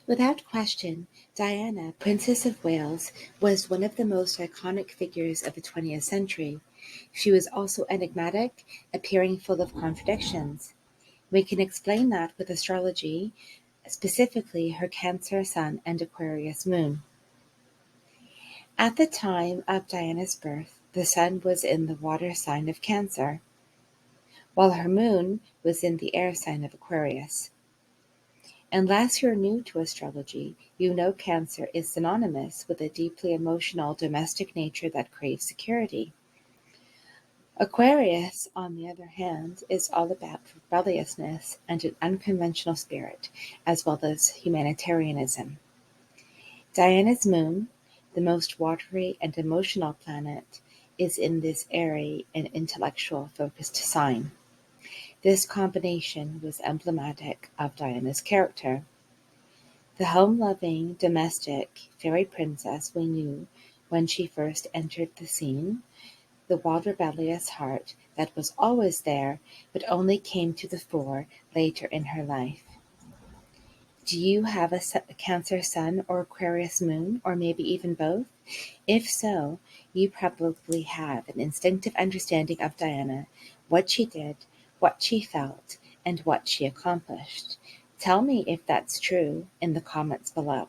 Without question, Diana, Princess of Wales, was one of the most iconic figures of the 20th century. She was also enigmatic, appearing full of contradictions. We can explain that with astrology, specifically her Cancer Sun and Aquarius Moon. At the time of Diana's birth, the Sun was in the water sign of Cancer, while her Moon was in the air sign of Aquarius. Unless you're new to astrology, you know Cancer is synonymous with a deeply emotional, domestic nature that craves security. Aquarius, on the other hand, is all about rebelliousness and an unconventional spirit, as well as humanitarianism. Diana's moon, the most watery and emotional planet, is in this airy and intellectual focused sign. This combination was emblematic of Diana's character. The home-loving, domestic, fairy princess we knew when she first entered the scene, the wild rebellious heart that was always there but only came to the fore later in her life. Do you have a Cancer Sun or Aquarius Moon, or maybe even both? If so, you probably have an instinctive understanding of Diana, what she did, what she felt, and what she accomplished. Tell me if that's true in the comments below.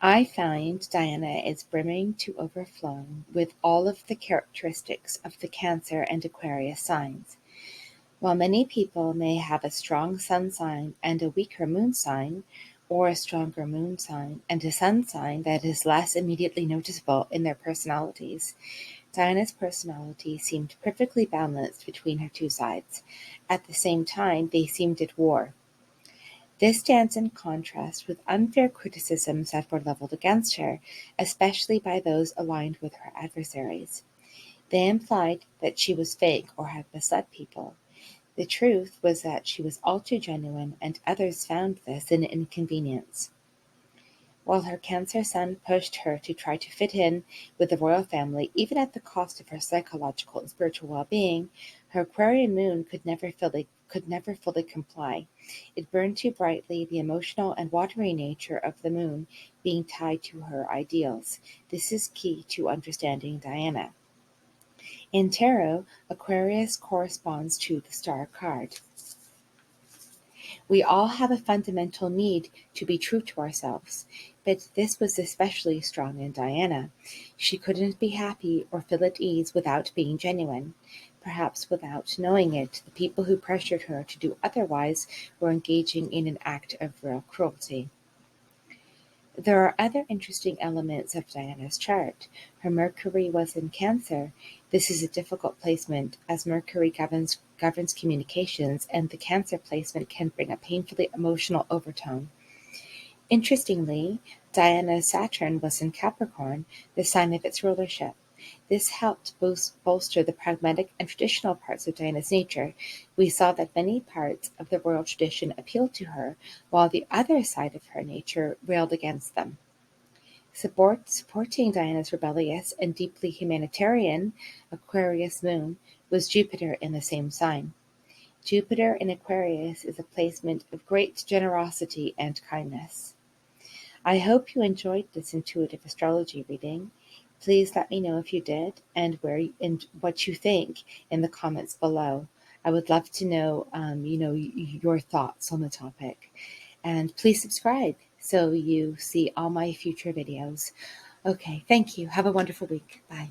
I find Diana is brimming to overflowing with all of the characteristics of the Cancer and Aquarius signs. While many people may have a strong sun sign and a weaker moon sign, or a stronger moon sign and a sun sign that is less immediately noticeable in their personalities, Diana's personality seemed perfectly balanced between her two sides. At the same time, they seemed at war. This stands in contrast with unfair criticisms that were leveled against her, especially by those aligned with her adversaries. They implied that she was fake or had misled people. The truth was that she was all too genuine, and others found this an inconvenience. While her Cancer Sun pushed her to try to fit in with the royal family, even at the cost of her psychological and spiritual well-being, her Aquarian Moon could never fully comply. It burned too brightly, the emotional and watery nature of the Moon being tied to her ideals. This is key to understanding Diana. In tarot, Aquarius corresponds to the Star card. We all have a fundamental need to be true to ourselves, but this was especially strong in Diana. She couldn't be happy or feel at ease without being genuine. Perhaps without knowing it, the people who pressured her to do otherwise were engaging in an act of real cruelty. There are other interesting elements of Diana's chart. Her Mercury was in Cancer. This is a difficult placement, as Mercury governs communications, and the Cancer placement can bring a painfully emotional overtone. Interestingly, Diana's Saturn was in Capricorn, the sign of its rulership. This helped bolster the pragmatic and traditional parts of Diana's nature. We saw that many parts of the royal tradition appealed to her, while the other side of her nature railed against them. Supporting Diana's rebellious and deeply humanitarian Aquarius Moon was Jupiter in the same sign. Jupiter in Aquarius is a placement of great generosity and kindness. I hope you enjoyed this intuitive astrology reading. Please let me know if you did and what you think in the comments below. I would love to know, your thoughts on the topic. And please subscribe so you see all my future videos. Okay, thank you. Have a wonderful week. Bye.